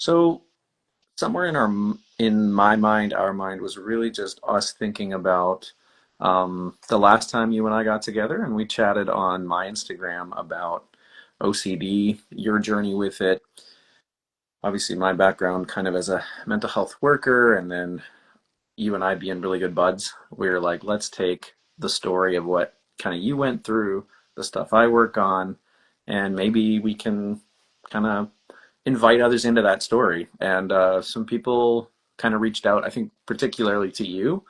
So somewhere in my mind, our mind was really just us thinking about the last time you and I got together, and we chatted on my Instagram about OCD, your journey with it. Obviously, my background kind of as a mental health worker, and then you and I being really good buds, we were like, let's take the story of what kind of you went through, the stuff I work on, and maybe we can kind of invite others into that story. And some people kind of reached out, I think, particularly to you,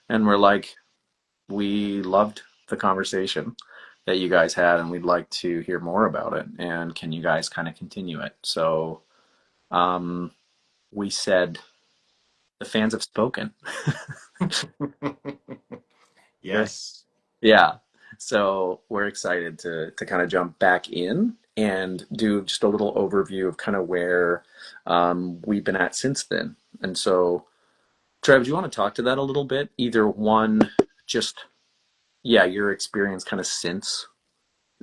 and were like, we loved the conversation that you guys had, and we'd like to hear more about it. And can you guys kind of continue it? So um, we said, the fans have spoken. Yes. Yeah. So we're excited to kind of jump back in and do just a little overview of kind of where we've been at since then. And so, Trev, do you want to talk to that a little bit? Either one, just yeah, your experience kind of since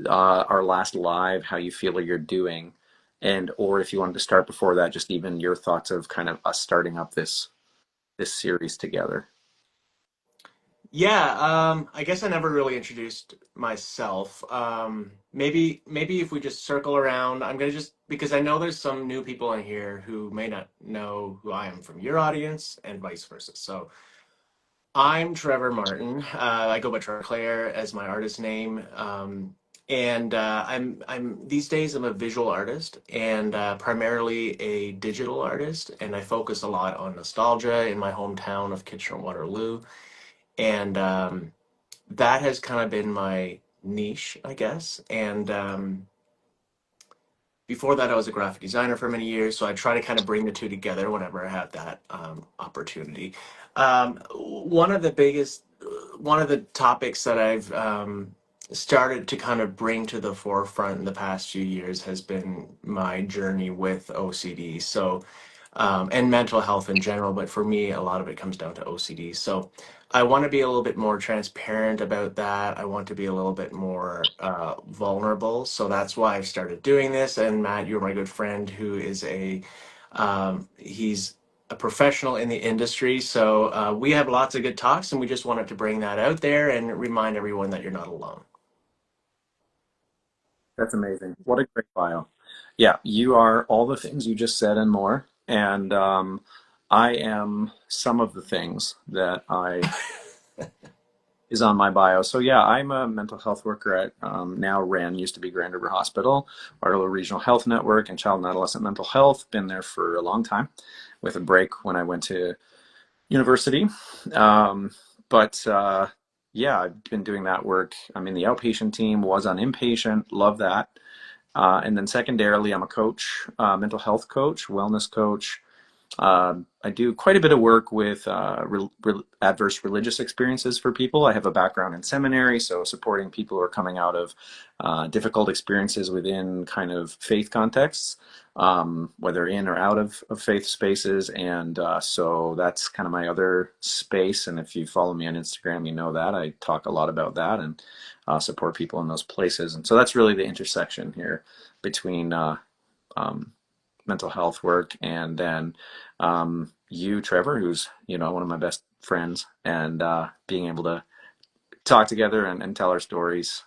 our last live, how you feel like you're doing, and or if you wanted to start before that, just even your thoughts of kind of us starting up this series together. Yeah, I guess I never really introduced myself. Maybe if we just circle around, I'm gonna just because I know there's some new people in here who may not know who I am from your audience and vice versa. So I'm Trevor Martin. I go by Trevor Claire as my artist name. And I'm these days I'm a visual artist and primarily a digital artist, and I focus a lot on nostalgia in my hometown of Kitchener-Waterloo. And that has kind of been my niche, I guess. And before that, I was a graphic designer for many years, so I try to kind of bring the two together whenever I have that opportunity. One of the topics that I've started to kind of bring to the forefront in the past few years has been my journey with OCD. So and mental health in general, but for me, a lot of it comes down to OCD. So I want to be a little bit more transparent about that. I want to be a little bit more vulnerable. So that's why I've started doing this. And Matt, you're my good friend who is he's a professional in the industry. So we have lots of good talks, and we just wanted to bring that out there and remind everyone that you're not alone. That's amazing. What a great bio. Yeah, you are all the things you just said and more. And I am some of the things that I is on my bio. So yeah, I'm a mental health worker at now RAN, used to be Grand River Hospital, Waterloo Regional Health Network, and Child and Adolescent Mental Health. Been there for a long time, with a break when I went to university. Um, but yeah, I've been doing that work. I'm in the outpatient team, was on inpatient, love that. And then secondarily, I'm a coach, mental health coach, wellness coach. I do quite a bit of work with adverse religious experiences for people. I have a background in seminary, so supporting people who are coming out of difficult experiences within kind of faith contexts, whether in or out of faith spaces. And so that's kind of my other space. And if you follow me on Instagram, you know that I talk a lot about that and support people in those places. And so that's really the intersection here between um, mental health work and then you, Trevor, who's one of my best friends, and being able to talk together and tell our stories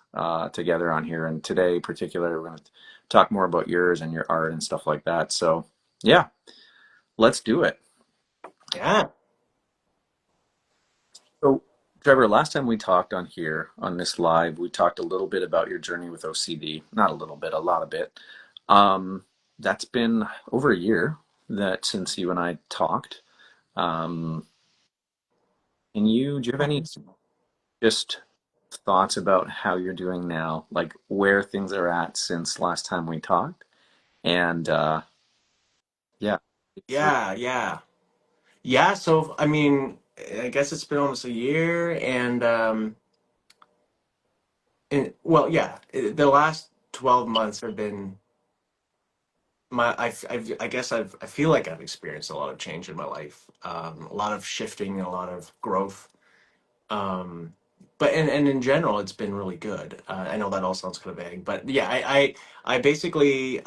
together on here. And today, particularly, we're going to talk more about yours and your art and stuff like that. So, yeah, let's do it. Yeah. So, Trevor, last time we talked on here on this live, we talked a little bit about your journey with OCD. Not a little bit, a lot of bit. That's been over a year that since you and I talked. Um, do you have any just thoughts about how you're doing now, like where things are at since last time we talked? And yeah, Yeah, yeah. Yeah, so I mean, I guess it's been almost a year, well, yeah, the last 12 months have been I guess I feel like I've experienced a lot of change in my life, a lot of shifting, and a lot of growth. Um, but and in general, it's been really good. I know that all sounds kind of vague, but yeah, I basically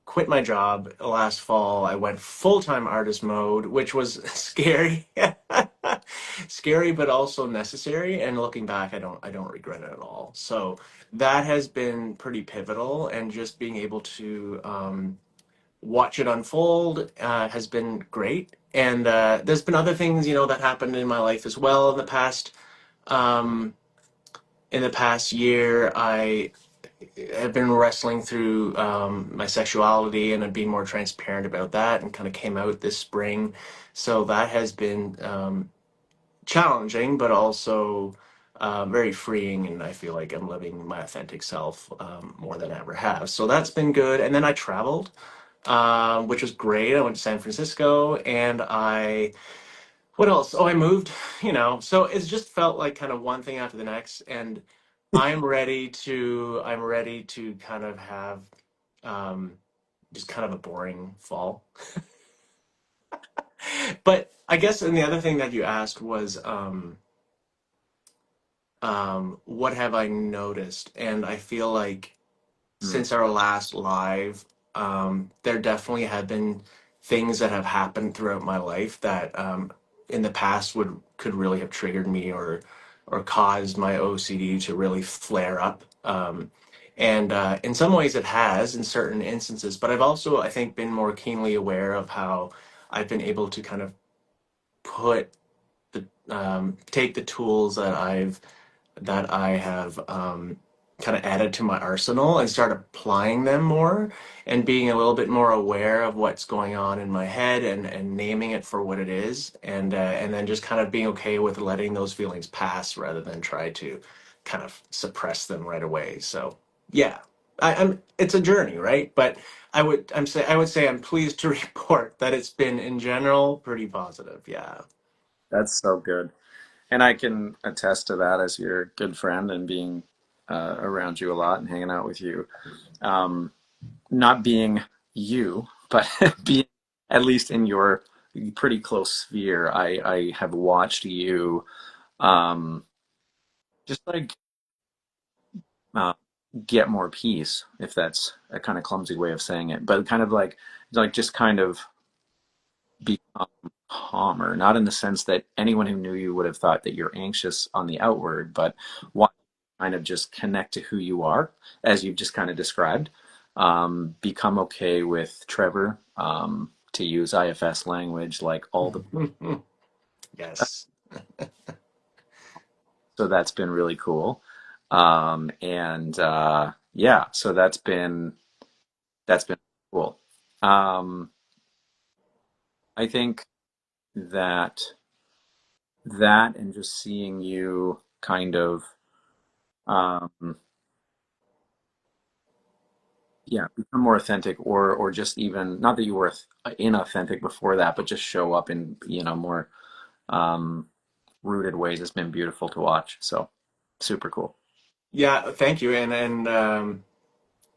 quit my job last fall. I went full-time artist mode, which was scary. Scary, but also necessary. And looking back, I don't regret it at all. So that has been pretty pivotal, and just being able to watch it unfold has been great. And there's been other things, that happened in my life as well um, in the past year. I have been wrestling through my sexuality, and I've been more transparent about that, and kind of came out this spring. So that has been challenging, but also very freeing. And I feel like I'm living my authentic self more than I ever have. So that's been good. And then I traveled, which was great. I went to San Francisco, and what else? Oh, I moved, so it's just felt like kind of one thing after the next. And I'm ready to kind of have um, just kind of a boring fall. But I guess, and the other thing that you asked was, what have I noticed? And I feel like Hmm. since our last live, there definitely have been things that have happened throughout my life that in the past would could really have triggered me, or caused my OCD to really flare up. And in some ways, it has in certain instances. But I've also, I think, been more keenly aware of how I've been able to kind of put take the tools that I have kind of added to my arsenal, and start applying them more, and being a little bit more aware of what's going on in my head, and naming it for what it is, and then just kind of being okay with letting those feelings pass rather than try to kind of suppress them right away. So yeah, it's a journey, right? But I would say I'm pleased to report that it's been in general pretty positive. Yeah. That's so good. And I can attest to that as your good friend and being around you a lot and hanging out with you. Um, not being you, but being at least in your pretty close sphere, I have watched you um, just like uh, get more peace, if that's a kind of clumsy way of saying it, but kind of like just kind of become calmer, not in the sense that anyone who knew you would have thought that you're anxious on the outward, but why kind of just connect to who you are, as you've just kind of described. Become okay with Trevor, to use IFS language, like all the. Yes. So that's been really cool. And yeah, so that's been cool. Um, I think that that and just seeing you kind of um, yeah, become more authentic, or just even not that you were inauthentic before that, but just show up in more um, rooted ways. It's been beautiful to watch. So super cool. Yeah, thank you. And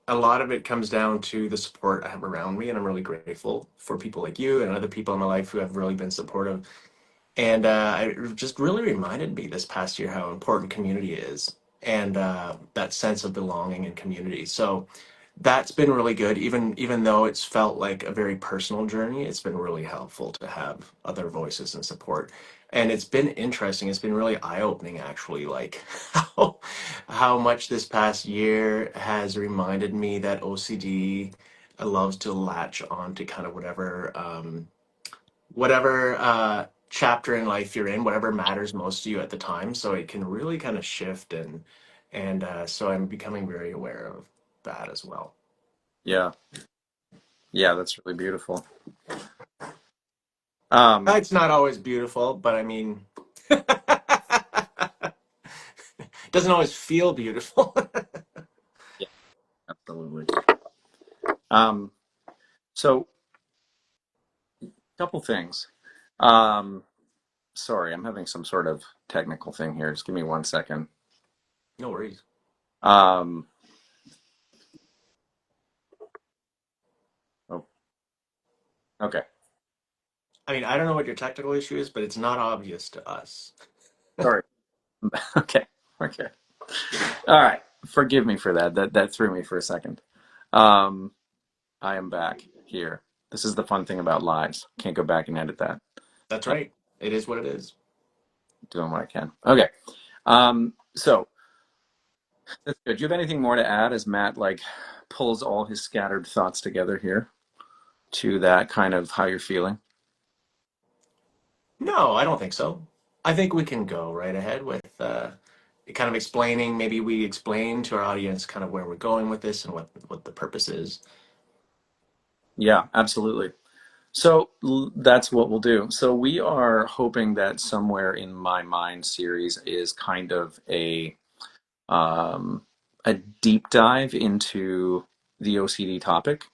a lot of it comes down to the support I have around me, and I'm really grateful for people like you and other people in my life who have really been supportive. And it just really reminded me this past year how important community is, and that sense of belonging and community. So that's been really good. Even though it's felt like a very personal journey, it's been really helpful to have other voices and support. And it's been interesting. It's been really eye-opening, actually, like how much this past year has reminded me that OCD loves to latch on to kind of whatever chapter in life you're in, whatever matters most to you at the time. So it can really kind of shift, and so I'm becoming very aware of that as well. Yeah, yeah, that's really beautiful. Um, It's not always beautiful, but I mean, it doesn't always feel beautiful. yeah, absolutely. Um, so couple things. Um, sorry, I'm having some sort of technical thing here. Just give me 1 second. No worries. Um, oh, okay. I mean, I don't know what your technical issue is, but it's not obvious to us. Sorry. Okay. Okay. All right. Forgive me for that. That threw me for a second. Um, I am back here. This is the fun thing about lives. Can't go back and edit that. That's I'm right. It is what it is. doing what I can. Okay. So that's good. Do you have anything more to add as Matt like pulls all his scattered thoughts together here to that kind of how you're feeling? No, I don't think so. I think we can go right ahead with kind of explaining. Maybe we explain to our audience kind of where we're going with this and what the purpose is. Yeah, absolutely. So that's what we'll do. So we are hoping that Somewhere in My Mind series is kind of um, a deep dive into the OCD topic,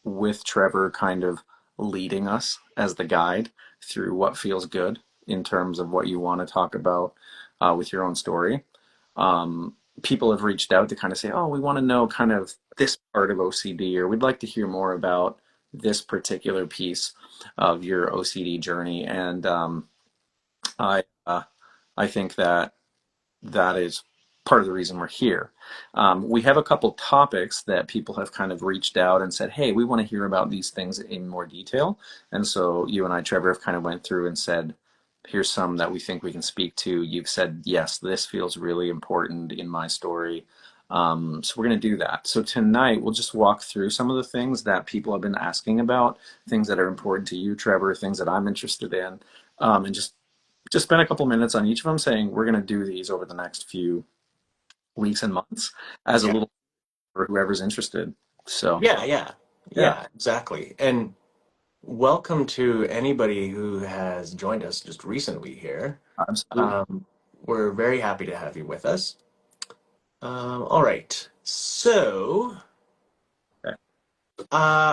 with Trevor kind of leading us as the guide through what feels good in terms of what you want to talk about with your own story. People have reached out to kind of say, oh, we want to know kind of this part of OCD, or we'd like to hear more about this particular piece of your OCD journey. And I, I think that that is part of the reason we're here. We have a couple topics that people have kind of reached out and said, hey, we want to hear about these things in more detail. And so you and I, Trevor, have kind of went through and said, here's some that we think we can speak to. You've said, yes, this feels really important in my story. So we're going to do that. So tonight we'll just walk through some of the things that people have been asking about, things that are important to you, Trevor, things that I'm interested in, and just spend a couple minutes on each of them saying we're going to do these over the next few weeks and months as a Yeah. little for whoever's interested. So, Yeah, yeah, yeah, yeah, exactly. And welcome to anybody who has joined us just recently here. absolutely. Um, we're very happy to have you with us. All right. So, Okay.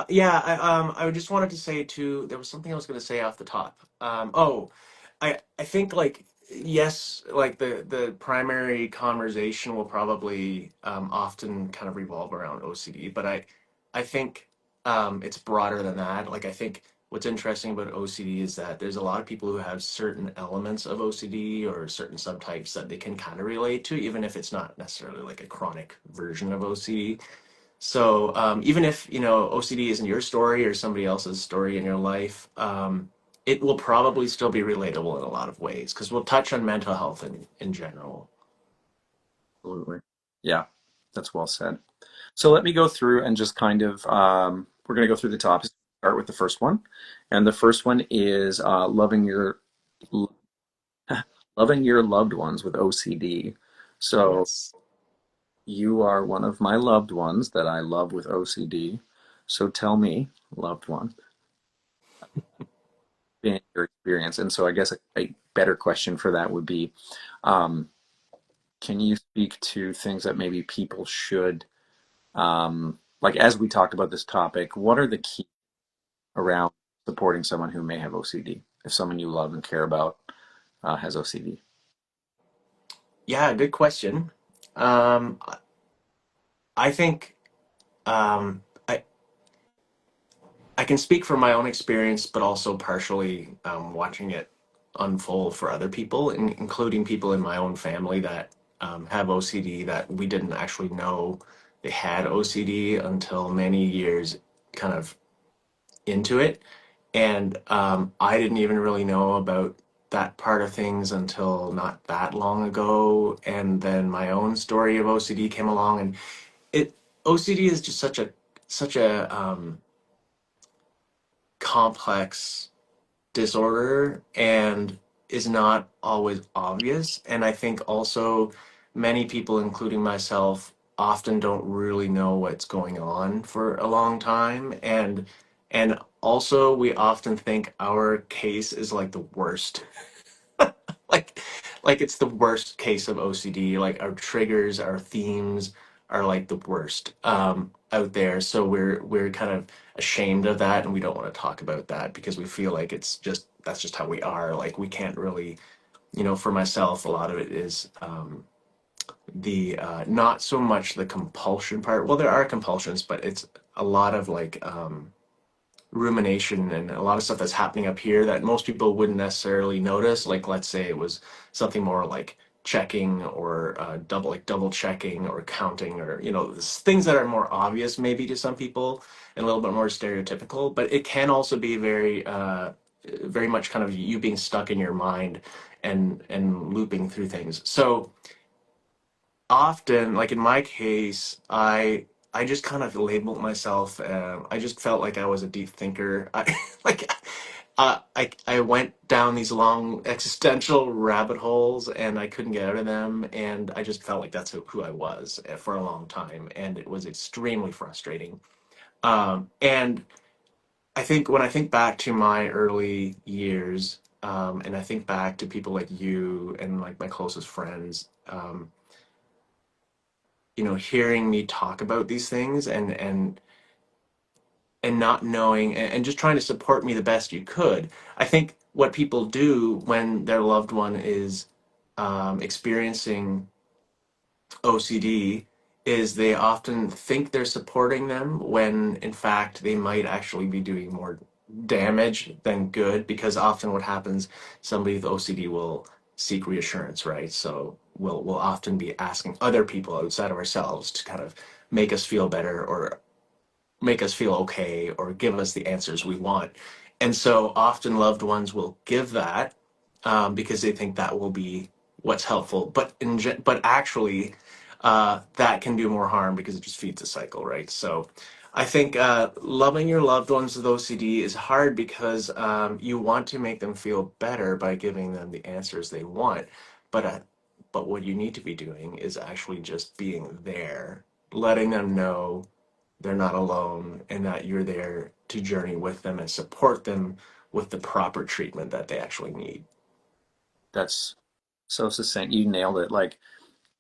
yeah, I just wanted to say too, there was something I was going to say off the top. I think like yes, like the primary conversation will probably often kind of revolve around OCD, but I think it's broader than that. Like I think what's interesting about OCD is that there's a lot of people who have certain elements of OCD or certain subtypes that they can kind of relate to, even if it's not necessarily like a chronic version of OCD. So even if OCD isn't your story or somebody else's story in your life, it will probably still be relatable in a lot of ways because we'll touch on mental health in general. Absolutely. Yeah, that's well said. So let me go through and just kind of, we're going to go through the topics. Start with the first one. And the first one is loving your loved ones with OCD. So Yes. you are one of my loved ones that I love with OCD. So tell me, loved one, in your experience. And so I guess a better question for that would be, um, can you speak to things that maybe people should, like as we talked about this topic, what are the key around supporting someone who may have OCD? If someone you love and care about has OCD. Yeah, good question. Um, I think I can speak from my own experience, but also partially watching it unfold for other people, including people in my own family that have OCD that we didn't actually know they had OCD until many years kind of into it. And I didn't even really know about that part of things until not that long ago. And then my own story of OCD came along, and it OCD is just such a complex disorder and is not always obvious. And I think also many people, including myself, often don't really know what's going on for a long time. And also we often think our case is like the worst. like like it's the worst case of OCD. Like our triggers, our themes are like the worst out there. So we're kind of ashamed of that, and we don't want to talk about that because we feel like it's just that's just how we are. Like we can't really, for myself, a lot of it is the not so much the compulsion part. Well, there are compulsions, but it's a lot of like rumination and a lot of stuff that's happening up here that most people wouldn't necessarily notice. Like, let's say it was something more like checking or double checking or counting, or things that are more obvious maybe to some people and a little bit more stereotypical, but it can also be very much kind of you being stuck in your mind and looping through things. So often, like in my case, I just kind of labeled myself. I just felt like I was a deep thinker. Like I went down these long existential rabbit holes and I couldn't get out of them, and I just felt like that's who I was for a long time, and it was extremely frustrating. And I think when I think back to my early years, and I think back to people like you and like my closest friends. Hearing me talk about these things and not knowing and just trying to support me the best you could. I think what people do when their loved one is experiencing OCD is they often think they're supporting them when in fact they might actually be doing more damage than good, because often what happens, somebody with OCD will seek reassurance, right? So we'll often be asking other people outside of ourselves to kind of make us feel better or make us feel okay or give us the answers we want. And so often loved ones will give that because they think that will be what's helpful. But actually, that can do more harm because it just feeds a cycle, right? So I think loving your loved ones with OCD is hard because you want to make them feel better by giving them the answers they want. But uh, but what you need to be doing is actually just being there, letting them know they're not alone and that you're there to journey with them and support them with the proper treatment that they actually need. That's so succinct. You nailed it. Like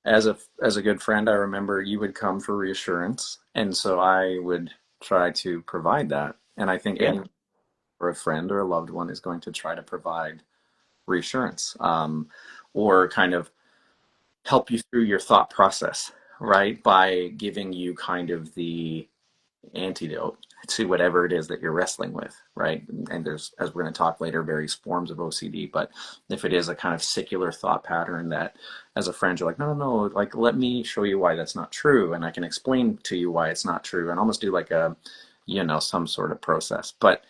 as a good friend, I remember you would come for reassurance, and so I would try to provide that. And I think Yeah. any or a friend or a loved one is going to try to provide reassurance, or kind of help you through your thought process, right? By giving you kind of the antidote to whatever it is that you're wrestling with, right? And there's, as we're going to talk later, various forms of OCD. But if it is a kind of secular thought pattern that, as a friend, you're like, no, no, no, like, let me show you why that's not true. And I can explain to you why it's not true and almost do like a, some sort of process. But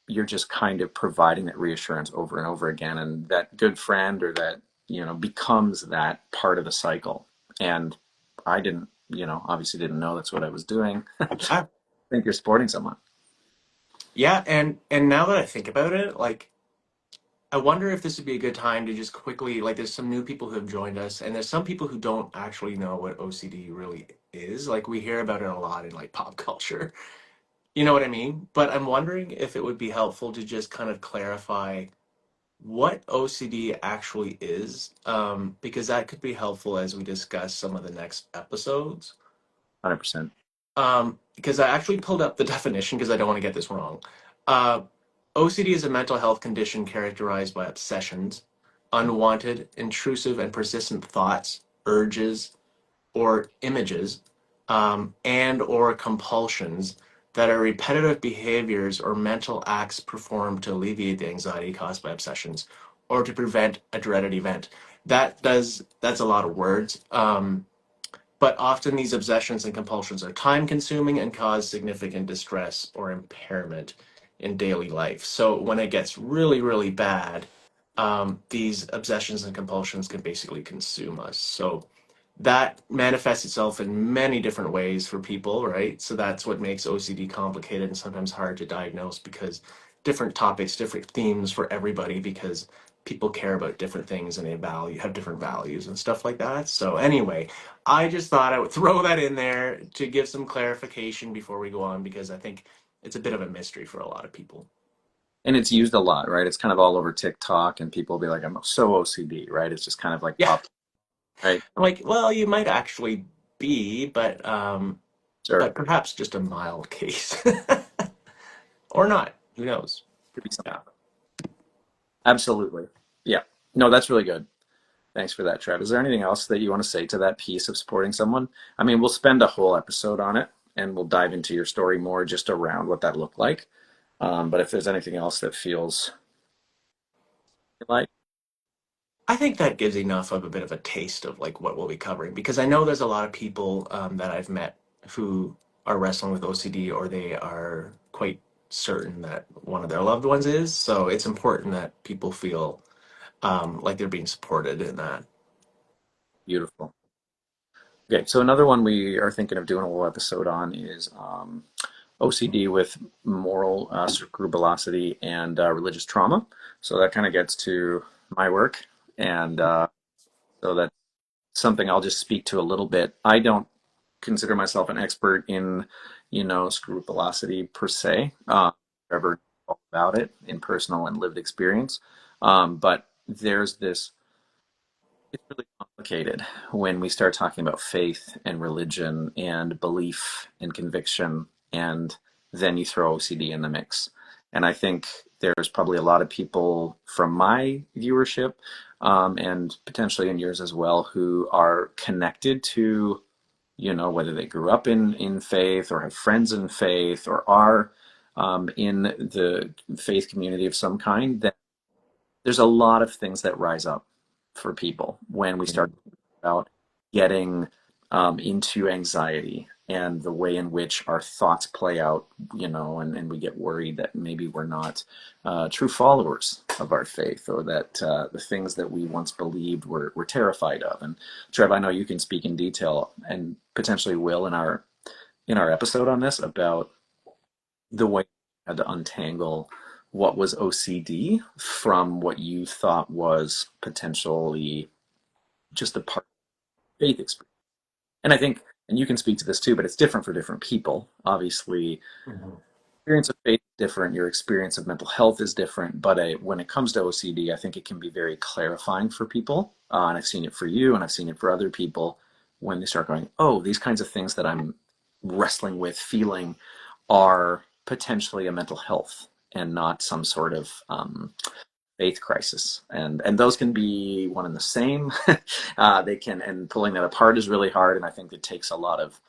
you're just kind of providing that reassurance over and over again. And that good friend or that, becomes that part of the cycle. And I didn't, obviously didn't know that's what I was doing. Yeah. Think you're supporting someone. Yeah, and now that I think about it, like I wonder if this would be a good time to just quickly, like there's some new people who have joined us and there's some people who don't actually know what OCD really is. Like we hear about it a lot in like pop culture. You know what I mean? But I'm wondering if it would be helpful to just kind of clarify what OCD actually is, because that could be helpful as we discuss some of the next episodes. 100%. Because I actually pulled up the definition because I don't want to get this wrong. Uh, OCD is a mental health condition characterized by obsessions, unwanted, intrusive, and persistent thoughts, urges, or images, and or compulsions that are repetitive behaviors or mental acts performed to alleviate the anxiety caused by obsessions or to prevent a dreaded event. That's a lot of words. But often these obsessions and compulsions are time consuming and cause significant distress or impairment in daily life. So when it gets really, really bad, these obsessions and compulsions can basically consume us. So that manifests itself in many different ways for people, right? So that's what makes OCD complicated and sometimes hard to diagnose, because different topics, different themes for everybody, because people care about different things and they have different values and stuff like that. So anyway, I just thought I would throw that in there to give some clarification before we go on, because I think it's a bit of a mystery for a lot of people. And it's used a lot, right? It's kind of all over TikTok, and people will be like, I'm so OCD, right? It's just kind of like Yeah. pop, right? I'm like, well, you might actually be, Sure. but perhaps just a mild case. Or not. Who knows? Could be something. Yeah. Absolutely. Yeah. No, that's really good. Thanks for that, Trev. Is there anything else that you want to say to that piece of supporting someone? I mean, we'll spend a whole episode on it and we'll dive into your story more just around what that looked like. But if there's anything else that feels like, I think that gives enough of a bit of a taste of like what we'll be covering because I know there's a lot of people that I've met who are wrestling with OCD or they are quite certain that one of their loved ones is. So it's important that people feel like they're being supported in that. Beautiful. Okay, so another one we are thinking of doing a whole episode on is OCD with moral scrupulosity and religious trauma. So that kind of gets to my work, and so that's something I'll just speak to a little bit. I don't consider myself an expert in, scrupulosity per se. Ever know about it in personal and lived experience, but there's this. It's really complicated when we start talking about faith and religion and belief and conviction, and then you throw OCD in the mix. And I think there's probably a lot of people from my viewership, and potentially in yours as well, who are connected to, whether they grew up in faith or have friends in faith or are in the faith community of some kind. That there's a lot of things that rise up for people when we start about getting into anxiety and the way in which our thoughts play out, and we get worried that maybe we're not true followers of our faith, or that the things that we once believed we're terrified of. And Trev, I know you can speak in detail and potentially will in our episode on this about the way you had to untangle what was OCD from what you thought was potentially just a part of faith experience. And I think, and you can speak to this too, but it's different for different people. Obviously, Mhm. experience of faith is different. Your experience of mental health is different. But when it comes to OCD, I think it can be very clarifying for people. And I've seen it for you, and I've seen it for other people when they start going, oh, these kinds of things that I'm wrestling with, feeling, are potentially a mental health and not some sort of faith crisis. And those can be one and the same. They can, and pulling that apart is really hard. And I think it takes a lot of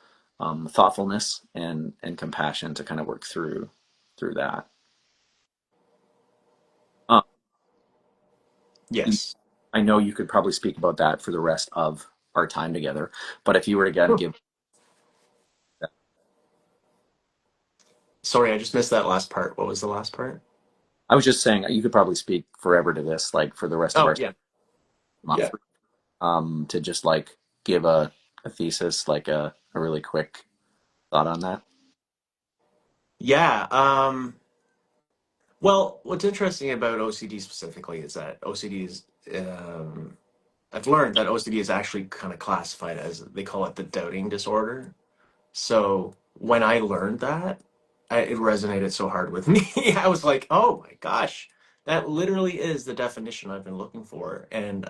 thoughtfulness and compassion to kind of work through that. Um, Yes. I know you could probably speak about that for the rest of our time together, but if you were to kind of give, Sorry, I just missed that last part. What was the last part? I was just saying you could probably speak forever to this, like for the rest of Oh, our yeah. not Yeah. three, to just like give a thesis, like a really quick thought on that. Yeah. Well, what's interesting about OCD specifically is that OCD is, I've learned that OCD is actually kind of classified as, they call it the doubting disorder. So when I learned that, it resonated so hard with me. I was like, oh my gosh, that literally is the definition I've been looking for. And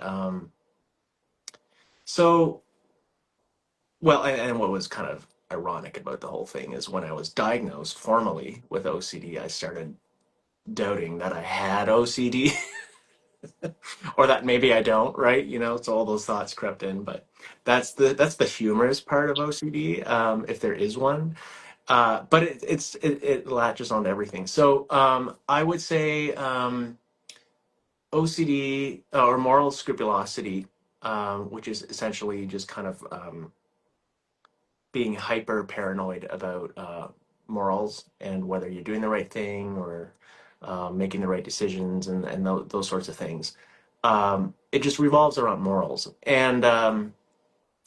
so, well, and what was kind of ironic about the whole thing is when I was diagnosed formally with OCD, I started doubting that I had OCD or that maybe I don't, right? So all those thoughts crept in, but that's the humorous part of OCD, if there is one. But it latches on to everything. So I would say OCD or moral scrupulosity, which is essentially just kind of being hyper paranoid about morals and whether you're doing the right thing or making the right decisions and those sorts of things. It just revolves around morals. And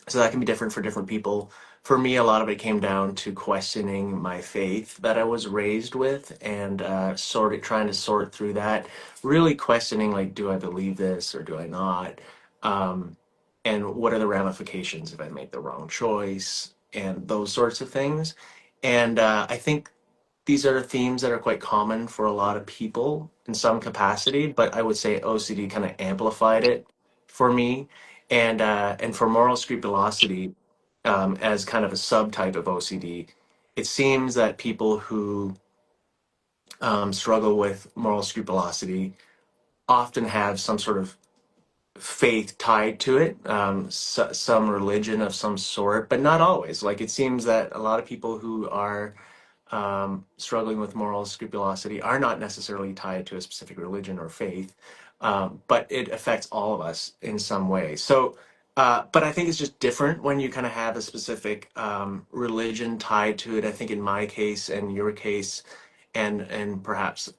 so that can be different for different people. For me, a lot of it came down to questioning my faith that I was raised with and sort of trying to sort through that, really questioning like, do I believe this or do I not? Um, and what are the ramifications if I make the wrong choice and those sorts of things. And I think these are themes that are quite common for a lot of people in some capacity, but I would say OCD kind of amplified it for me. And for moral scrupulosity, as kind of a subtype of OCD, it seems that people who struggle with moral scrupulosity often have some sort of faith tied to it, some religion of some sort, but not always. Like it seems that a lot of people who are struggling with moral scrupulosity are not necessarily tied to a specific religion or faith. but it affects all of us in some way. So, but I think it's just different when you kind of have a specific religion tied to it. I think in my case and your case, and perhaps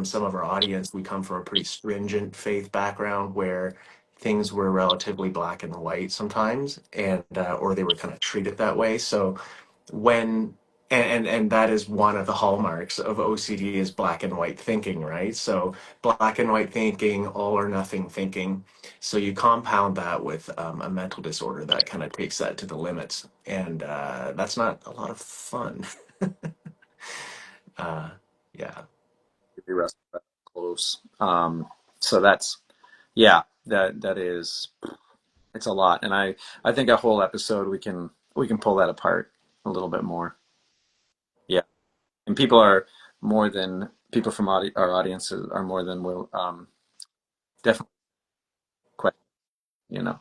some of our audience, we come from a pretty stringent faith background where things were relatively black and white sometimes, and or they were kind of treated that way. So when and that is one of the hallmarks of OCD is black and white thinking, right? So black and white thinking, all or nothing thinking. So you compound that with a mental disorder that kind of takes that to the limits, and that's not a lot of fun. uh, yeah. The rest of that close. So that's yeah, that is it's a lot, and I think a whole episode we can pull that apart a little bit more. Yeah, and people are more than people from our audiences are more than will definitely question. You know,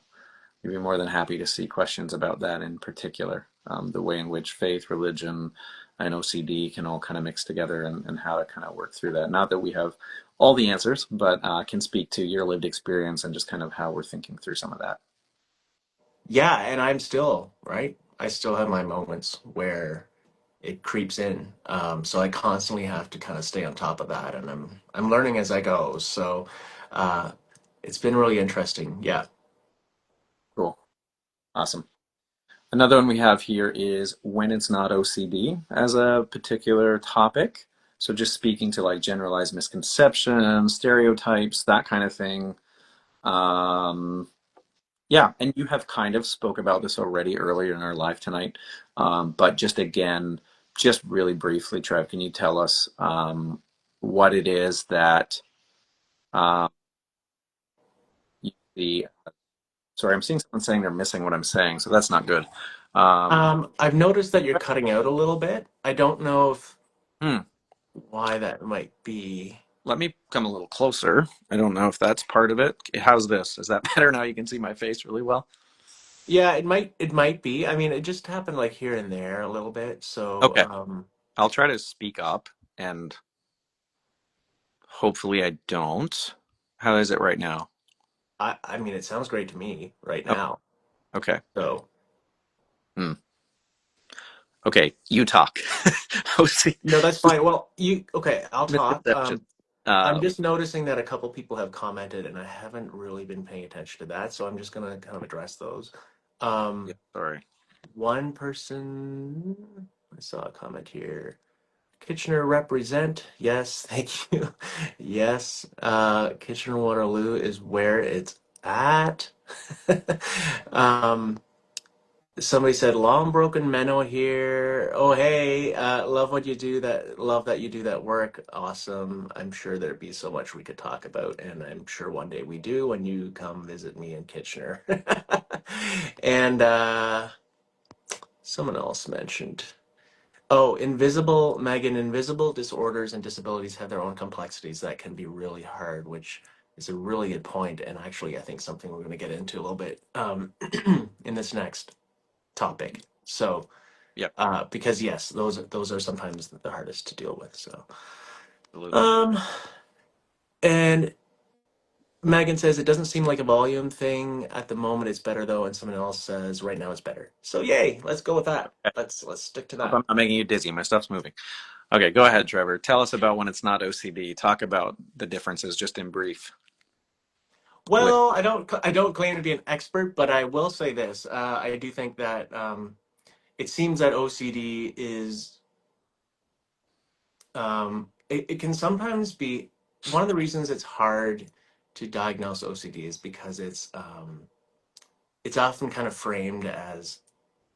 we'd be more than happy to see questions about that in particular, the way in which faith, religion, and OCD can all kind of mix together, and how to kind of work through that. Not that we have all the answers, but can speak to your lived experience and just kind of how we're thinking through some of that. Yeah, and I'm still, right? I still have my moments where it creeps in. So I constantly have to kind of stay on top of that, and I'm learning as I go. So uh, it's been really interesting. Yeah. Cool. Awesome. Another one we have here is when it's not OCD as a particular topic. So just speaking to like generalized misconceptions, stereotypes, that kind of thing. Um, yeah, and you have kind of spoke about this already earlier in our live tonight, but just again, just really briefly, Trev, can you tell us what it is that um, you see? Sorry, I'm seeing someone saying they're missing what I'm saying, so that's not good. Um, I've noticed that you're cutting out a little bit. I don't know if hmm. why that might be. Let me come a little closer. I don't know if that's part of it. How's this? Is that better now? You can see my face really well. Yeah, it might be. I mean, it just happened like here and there a little bit. So Okay. I'll try to speak up and hopefully I don't. How is it right now? I mean, it sounds great to me right Oh, now. okay. So Hmm. Okay, you talk. OC no, that's fine. Well, you okay? I'll talk. misconceptions. I'm Um, just noticing that a couple people have commented, and I haven't really been paying attention to that, so I'm just gonna kind of address those. yeah, Um, sorry. one person, I saw a comment here. Kitchener represent. Yes, thank you. Yes, Kitchener Waterloo is where it's at. um, Somebody said long broken menno here. Oh hey, love what you do. Love that you do that work. Awesome. I'm sure there'd be so much we could talk about, and I'm sure one day we do when you come visit me in Kitchener. And someone else mentioned. Oh, invisible, Megan, invisible disorders and disabilities have their own complexities that can be really hard, which is a really good point, and actually, I think something we're going to get into a little bit in this next topic. So, Yep, because yes, those are sometimes the hardest to deal with. So, absolutely. um, and Megan says it doesn't seem like a volume thing at the moment. It's better though, and someone else says right now it's better. So, yay, let's go with that. Okay. Let's stick to Hope that. I'm not making you dizzy. My stuff's moving. Okay, go ahead, Trevor. Tell us about when it's not OCD. Talk about the differences just in brief with Well, I don't claim to be an expert, but I will say this. I do think that it seems that OCD is it can sometimes be one of the reasons it's hard to diagnose OCD is because it's often kind of framed as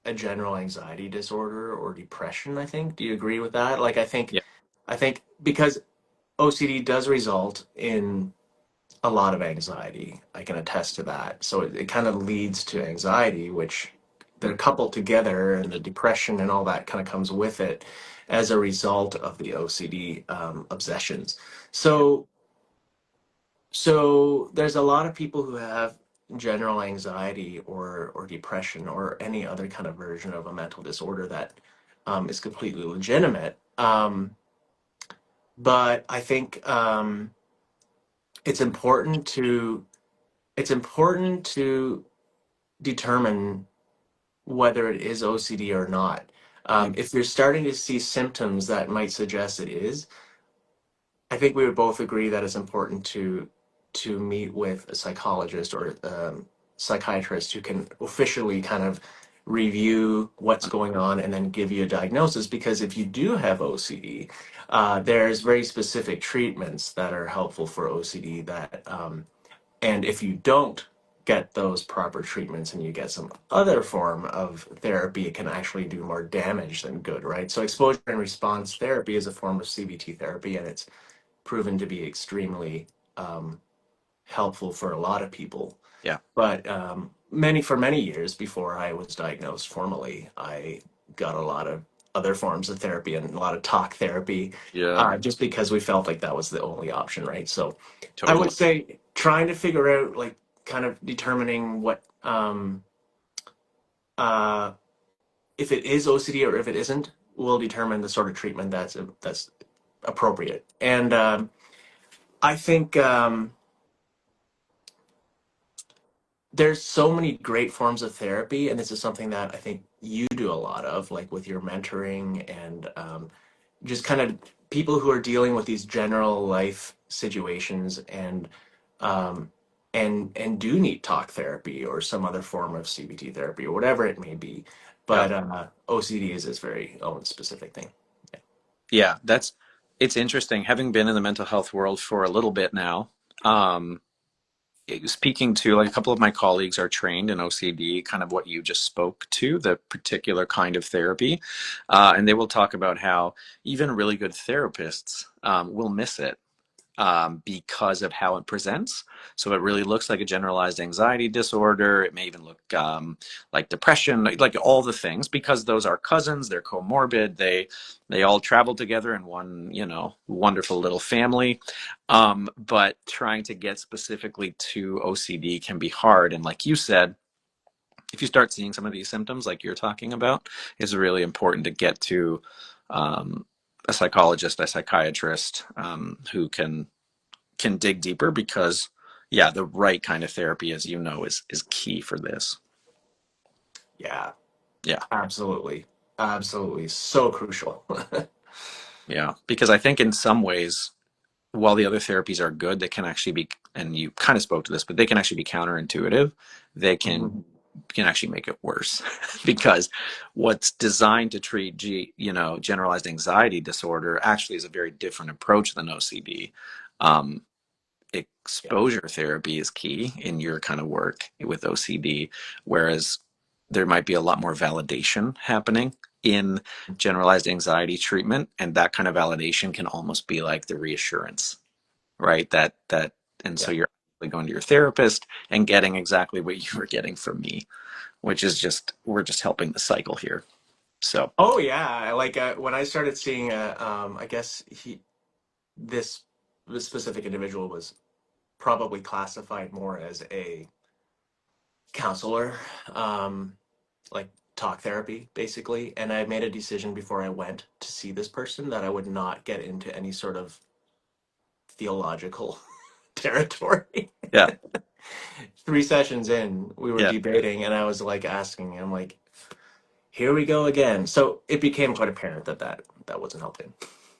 a general anxiety disorder or depression, I think. Do you agree with that? Like yeah, I think because OCD does result in a lot of anxiety. I can attest to that. So it kind of leads to anxiety, which they're coupled together, and the depression and all that kind of comes with it as a result of the OCD obsessions. yeah, So, so there's a lot of people who have general anxiety or depression or any other kind of version of a mental disorder that is completely legitimate. But I think it's important to it's important to determine whether it is OCD or not. Mm, If you're starting to see symptoms that might suggest it is, I think we would both agree that it's important to meet with a psychologist or psychiatrist who can officially kind of review what's going on and then give you a diagnosis. Because if you do have OCD, there's very specific treatments that are helpful for OCD that and if you don't get those proper treatments and you get some other form of therapy, it can actually do more damage than good, right? So exposure and response therapy is a form of CBT therapy, and it's proven to be extremely um, helpful for a lot of people. yeah. But many years before I was diagnosed formally, I got a lot of other forms of therapy and a lot of talk therapy, Yeah. just because we felt like that was the only option, right? So I Totally. would say trying to figure out, like, kind of determining what uh, if it is OCD or if it isn't will determine the sort of treatment that's appropriate. And I think there's so many great forms of therapy, and this is something that I think you do a lot of, like with your mentoring and just kind of people who are dealing with these general life situations um, and do need talk therapy or some other form of CBT therapy or whatever it may be. Yeah. But OCD is its very own specific thing. Yeah. It's interesting. Having been in the mental health world for a little bit now, um, speaking to like a couple of my colleagues are trained in OCD, kind of what you just spoke to, the particular kind of therapy. And they will talk about how even really good therapists will miss it because of how it presents. So it really looks like a generalized anxiety disorder. It may even look like depression, like all the things, because those are cousins. They're comorbid. They all travel together in one, wonderful little family. But trying to get specifically to OCD can be hard. And like you said, if you start seeing some of these symptoms, like you're talking about, it's really important to get to um, a psychologist, a psychiatrist who can dig deeper because yeah, the right kind of therapy, as you know, is key for this. Yeah, Yeah. absolutely. Absolutely. So crucial. Yeah, because I think in some ways, while the other therapies are good, they can actually be, and you kind of spoke to this, but they can actually be counterintuitive. They Mhm. can actually make it worse because what's designed to treat generalized anxiety disorder actually is a very different approach than OCD. um, Yeah. Exposure therapy is key in your kind of work with OCD, whereas there might be a lot more validation happening in generalized anxiety treatment, and that kind of validation can almost be like the reassurance, right? And so Yeah. you're actually going to your therapist and getting exactly what you were getting from me, which is just we're just helping the cycle here. So Oh yeah, like when I started seeing, I guess this this specific individual was probably classified more as a counselor, um, like talk therapy, basically. And I made a decision before I went to see this person that I would not get into any sort of theological territory. yeah, 3 sessions in, we were yeah, debating, and I was like asking him, like, "Here we go again." So it became quite apparent that that wasn't helping.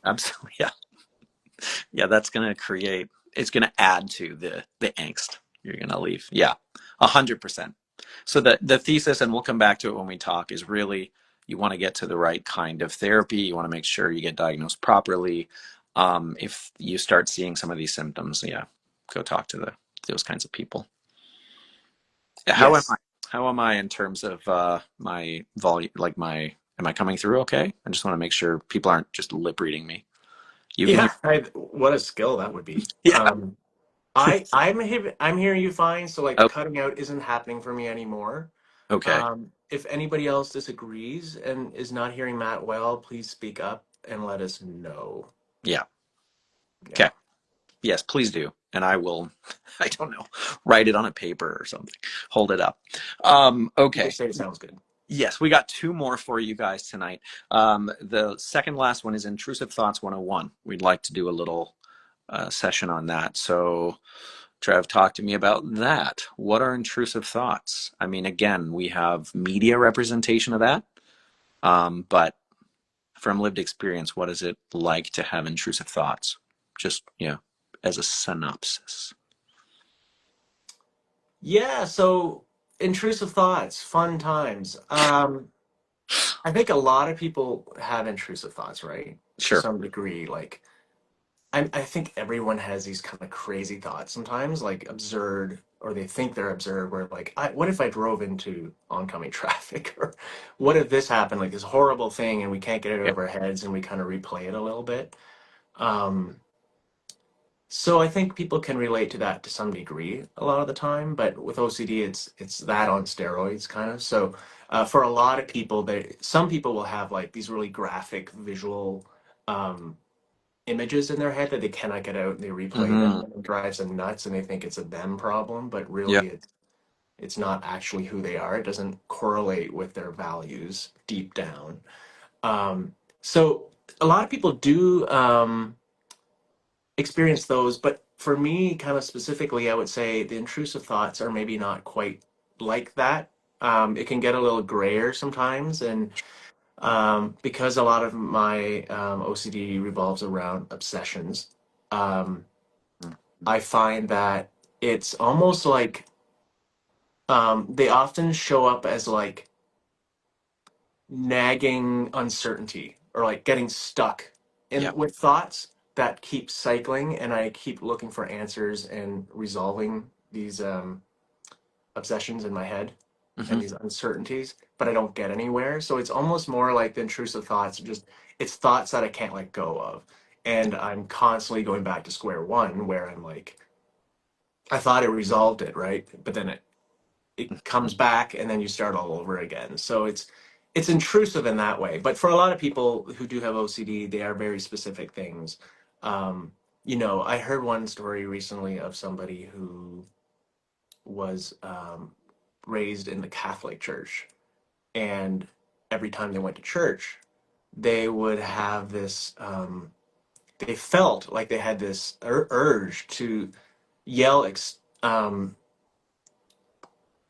absolutely, yeah, yeah. That's gonna create. It's gonna add to the angst you're gonna leave. Yeah, 100%. So the thesis, and we'll come back to it when we talk, is really you want to get to the right kind of therapy. You want to make sure you get diagnosed properly. If you start seeing some of these symptoms, yeah, go talk to those kinds of people. How am I? Yes. How am I in terms of my volume? Like am I coming through okay? I just want to make sure people aren't just lip reading me. You can hear? Yeah, what a skill that would be. Yeah. I'm hearing you fine, so like Oh, cutting out isn't happening for me anymore. okay. If anybody else disagrees and is not hearing Matt well, please speak up and let us know. Yeah. Yeah, Okay. Yes, please do. And I will, I don't know, write it on a paper or something. Hold it up. you can Okay. say it sounds good. Yes, we got two more for you guys tonight. The second last one is Intrusive Thoughts 101. We'd like to do a little session on that. So, Trev, talk to me about that. What are intrusive thoughts? I mean, again, we have media representation of that, but from lived experience, what is it like to have intrusive thoughts? Just, as a synopsis. Yeah, so intrusive thoughts, fun times. I think a lot of people have intrusive thoughts, right? To Sure. some degree. Like, I think everyone has these kind of crazy thoughts sometimes, like absurd, or they think they're absurd, where like, what if I drove into oncoming traffic? Or what if this happened, like this horrible thing, and we can't get it out Yeah. of our heads and we kind of replay it a little bit. Um, So I think people can relate to that to some degree a lot of the time, but with OCD, it's that on steroids kind of. So for a lot of people, some people will have like these really graphic visual um, images in their head that they cannot get out, and they replay them, Hmm. and it drives them nuts, and they think it's a them problem, but Yeah. really it's not actually who they are. It doesn't correlate with their values deep down. So a lot of people do. Experience those. But for me, kind of specifically, I would say the intrusive thoughts are maybe not quite like that. It can get a little grayer sometimes, and because a lot of my OCD revolves around obsessions, um, I find that it's almost like they often show up as like nagging uncertainty or like getting stuck in Yeah. with thoughts that keep cycling, and I keep looking for answers and resolving these obsessions in my head and Hmm. these uncertainties, but I don't get anywhere. So it's almost more like the intrusive thoughts, just it's thoughts that I can't let go of. And I'm constantly going back to square one where I'm like, I thought it resolved it, right? But then it comes back and then you start all over again. So it's intrusive in that way. But for a lot of people who do have OCD, they are very specific things. Um, I heard one story recently of somebody who was raised in the Catholic Church, and every time they went to church, they would have this. They felt like they had this urge to yell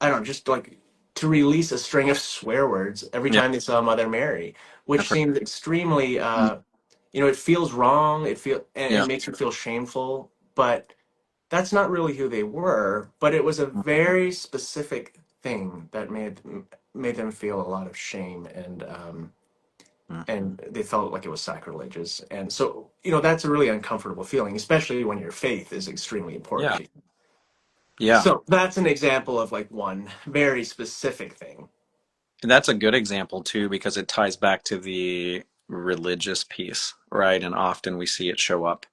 I don't know, just like to release a string of swear words every Yeah. time they saw Mother Mary, I've which heard. seems extremely, Mm. it feels wrong. And it Yeah. makes you feel shameful, but that's not really who they were. But it was a very specific thing that made them feel a lot of shame, Mm. and they felt like it was sacrilegious. And so, that's a really uncomfortable feeling, especially when your faith is extremely important Yeah. to you. Yeah. So that's an example of like one very specific thing. And that's a good example too, because it ties back to the religious piece, right? And often we see it show up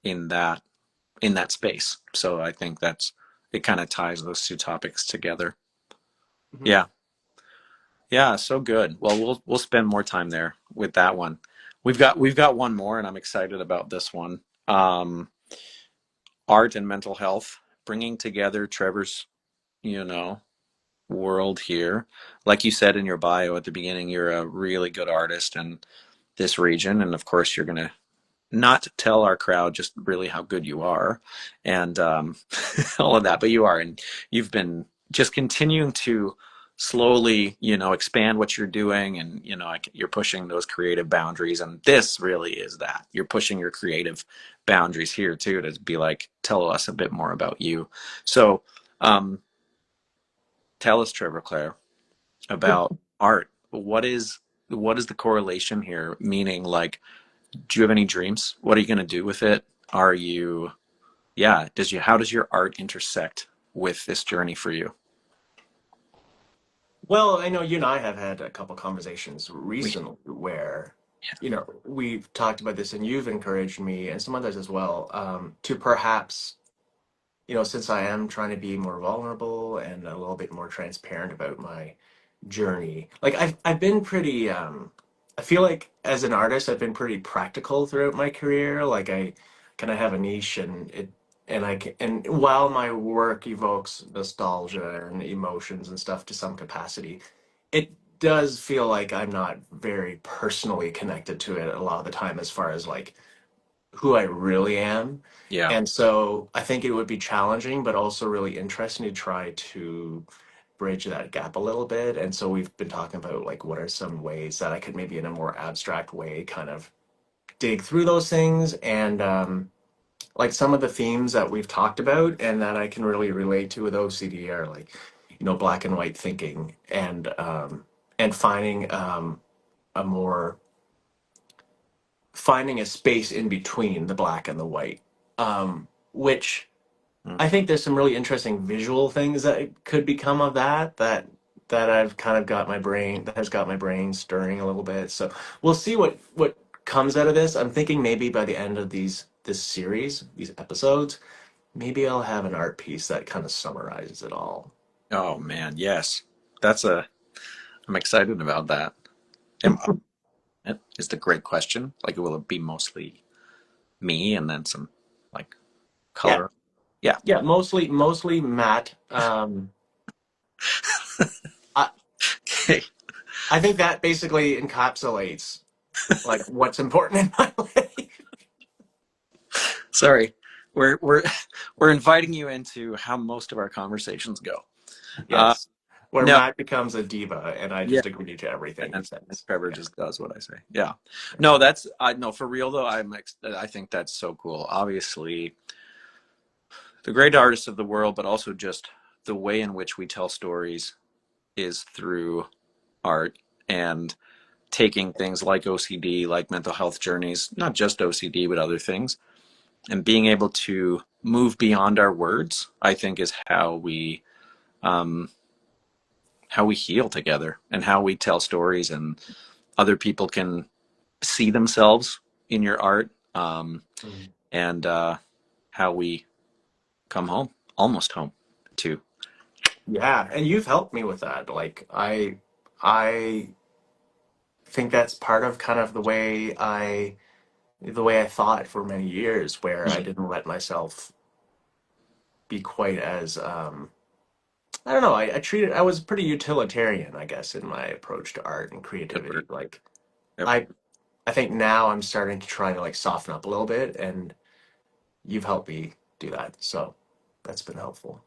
in that space. So I think it kind of ties those two topics together. Mhm. Yeah. Yeah, so good. Well, we'll spend more time there with that one. We've got one more, and I'm excited about this one. Art and mental health, bringing together Trevor's, you know, world here. Like you said in your bio at the beginning, you're a really good artist in this region, and of course, you're gonna not tell our crowd just really how good you are and all of that, but you are, and you've been just continuing to slowly, expand what you're doing, and you're pushing those creative boundaries, and this really is that you're pushing your creative boundaries here too, to be like, tell us a bit more about you. So um, tell us, Trevor Clare, about art. What is the correlation here? Meaning, like, do you have any dreams? What are you going to do with it? Are you, yeah, how does your art intersect with this journey for you? Well, I know you and I have had a couple conversations We, recently where, yeah. we've talked about this, and you've encouraged me and some others as well, to perhaps, since I am trying to be more vulnerable and a little bit more transparent about my journey, like I've been pretty, I feel like as an artist, I've been pretty practical throughout my career. Like I kind of have a niche, and while my work evokes nostalgia and emotions and stuff to some capacity, it does feel like I'm not very personally connected to it a lot of the time, as far as like who I really am. Yeah. And so I think it would be challenging, but also really interesting to try to bridge that gap a little bit. And so we've been talking about like what are some ways that I could maybe in a more abstract way kind of dig through those things and like some of the themes that we've talked about and that I can really relate to with OCD are like, black and white thinking and finding a more finding a space in between the black and the white, which Mm. I think there's some really interesting visual things that could become of that I've kind of got my brain that has got my brain stirring a little bit. So we'll see what comes out of this. I'm thinking maybe by the end of this series, these episodes, maybe I'll have an art piece that kind of summarizes it all. Oh man, yes. That's a. I'm excited about that. Am I, is the great question. Like, will it be mostly me and then some like Yeah, color? Yeah. yeah, mostly Matt. I Okay. I think that basically encapsulates like what's important in my life. Sorry. We're we're inviting you into how most of our conversations go. Uh, Yes, where no. Matt becomes a diva and I Yeah. just agree to everything he And says. Trevor Yeah, just does what I say. Yeah. yeah, No, that's I no for real though. I think that's so cool. Obviously, the great artists of the world, but also just the way in which we tell stories is through art and taking things like OCD, like mental health journeys, not just OCD, but other things, and being able to move beyond our words. I think is um, how we heal together and how we tell stories, and other people can see themselves in your art, Mm. and how we come home, almost home, too. Yeah, and you've helped me with that. Like I think that's part of kind of the way I thought for many years, where I didn't let myself be quite as I don't know. I was pretty utilitarian, I guess, in my approach to art and Good creativity. word. Like Yep. I I think now I'm starting to try to like soften up a little bit, and you've helped me do that. So that's been helpful.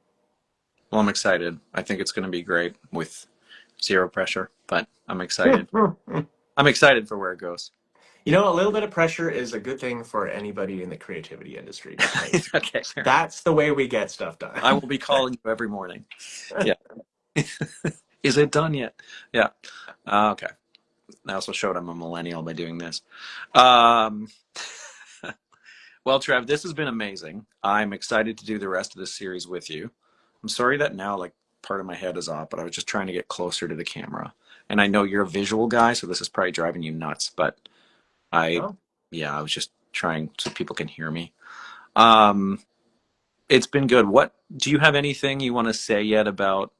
Well, I'm excited. I think it's going to be great with zero pressure, but I'm excited. I'm excited for where it goes. A little bit of pressure is a good thing for anybody in the creativity industry because Okay, fair enough. that's the way we get stuff I done. will be calling you every morning. Yeah. Is it done yet? Yeah. Okay. I also showed I'm a millennial by doing this. Um, well, Trev, this has been amazing. I'm excited to do the rest of this series with you. I'm sorry that now, like, part of my head is off, but I was just trying to get closer to the camera. And I know you're a visual guy, so this is probably driving you nuts, but I, No? yeah, I was just trying so people can hear me. Um, it's been good. What do you have anything you want to say yet about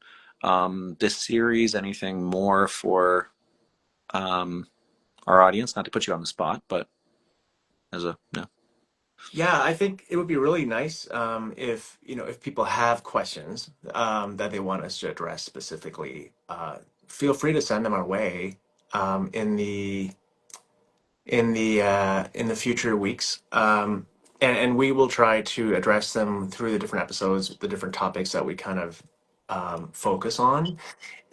this series? Anything more for um, our audience? Not to put you on the spot, but as a no. Yeah, I think it would be really nice if people have questions that they want us to address specifically. Feel free to send them our way in the future weeks, and we will try to address them through the different episodes, the different topics that we kind of focus on.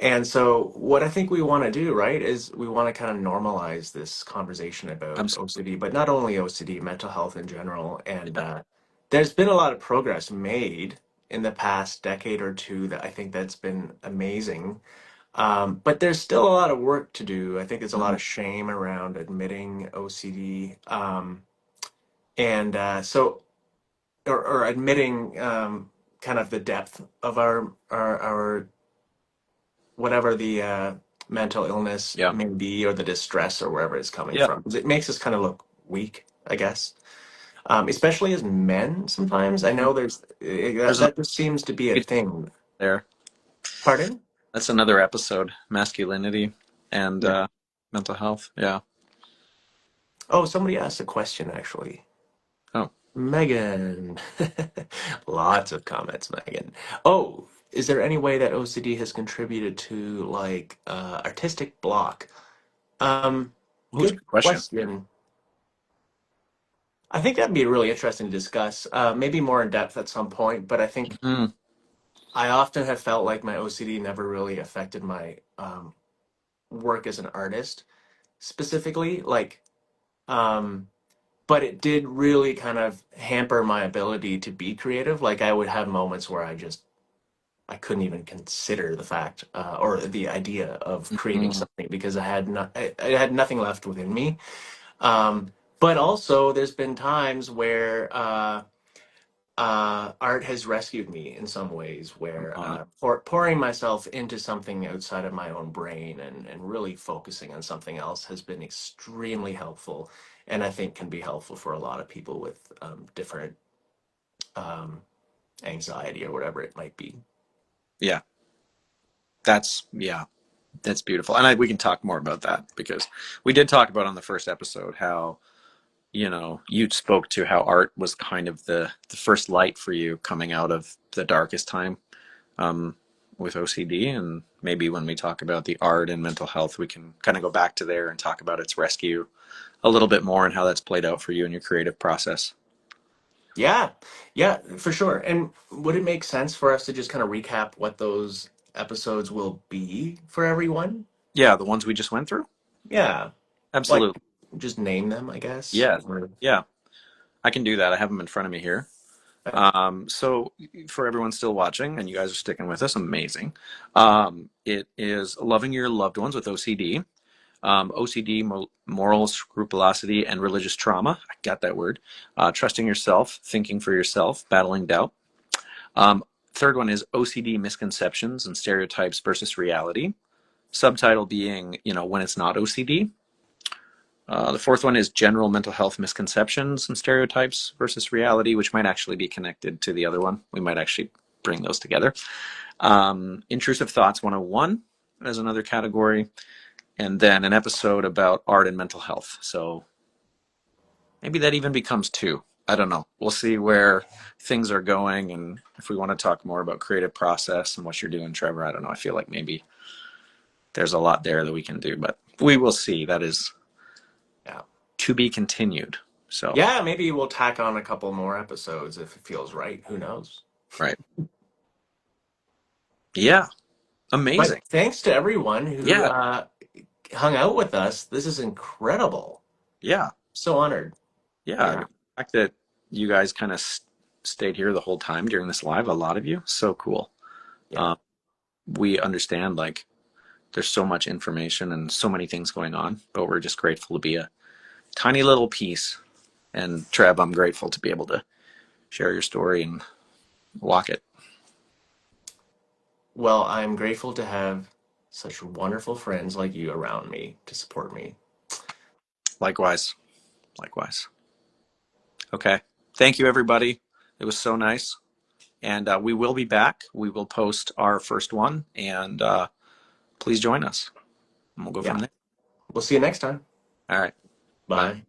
And so, what I think we want to do, right, is we want to kind of normalize this conversation about Absolutely. OCD, but not only OCD, mental health in general. And there's been a lot of progress made in the past decade or two that I think that's been amazing. But there's still a lot of work to do. I think there's a lot Mhm. of shame around admitting OCD, and or admitting kind of the depth of our whatever the mental illness Yeah. may be or the distress or wherever it's coming Yeah. from. 'Cause it makes us kind of look weak, I guess. Especially as men sometimes. I Mhm. know that There's an that just seems to be a opportunity thing. there. Pardon? That's another episode, masculinity and Yeah. mental health. Yeah. Oh, somebody asked a question actually. Oh, Megan. Lots of comments, Megan. Oh, is there any way that OCD has contributed to like artistic block? Um, who's Good good question? question. I think that'd be really interesting to discuss, maybe more in depth at some point. But I think Mm, I often have felt like my OCD never really affected my work as an artist specifically. Um, but it did really kind of hamper my ability to be creative. Like I would have moments where I couldn't even consider the fact or the idea of creating mm, something because I had nothing left within me. Um, but also, there's been times where art has rescued me in some ways, where uh, pouring myself into something outside of my own brain and really focusing on something else has been extremely helpful, and I think can be helpful for a lot of people with different um, anxiety or whatever it might be. yeah, yeah, that's beautiful. And we can talk more about that because we did talk about on the first episode how, you spoke to how art was kind of the first light for you coming out of the darkest time, um, with OCD. And maybe when we talk about the art and mental health, we can kind of go back to there and talk about its rescue a little bit more and how that's played out for you in your creative process. Yeah, yeah, for sure. And would it make sense for us to just kind of recap what those episodes will be for everyone? Yeah, the ones we just went through. Yeah, like Absolutely. just name them, I guess. Yeah, yeah, I can do that. I have them in front of me here. So for everyone still watching, and you guys are sticking with us, amazing. It is loving your loved ones with OCD, OCD, moral scrupulosity, and religious trauma. I got that word. Trusting yourself, thinking for yourself, battling doubt. Um, Third one is OCD misconceptions and stereotypes versus reality. Subtitle being, when it's not OCD. The fourth one is general mental health misconceptions and stereotypes versus reality, which might actually be connected to the other one. We might actually bring those together. Intrusive Thoughts 101 as another category, and then an episode about art and mental health. So maybe that even becomes two. I don't know. We'll see where things are going, and if we want to talk more about creative process and what you're doing, Trevor. I don't know. I feel like maybe there's a lot there that we can do, but we will see. That is Yeah. to be continued. So, Yeah, maybe we'll tack on a couple more episodes if it feels right. Who knows? right. Yeah. But Amazing. thanks to everyone who Yeah. hung out with us. This is incredible. Yeah. So honored. Yeah. Yeah. The fact that you guys kind of stayed here the whole time during this live, a lot of you, so cool. Yeah. Um, we understand like there's so much information and so many things going on, but we're just grateful to be a tiny little piece. And Trev, I'm grateful to be able to share your story and walk it. Well, I'm grateful to have such wonderful friends like you around me to support me. Likewise. Likewise. Okay. Thank you, everybody. It was so nice. And we will be back. We will post our first one, and please join us. And we'll go from Yeah. there. We'll see you next time. All right. Bye. Bye.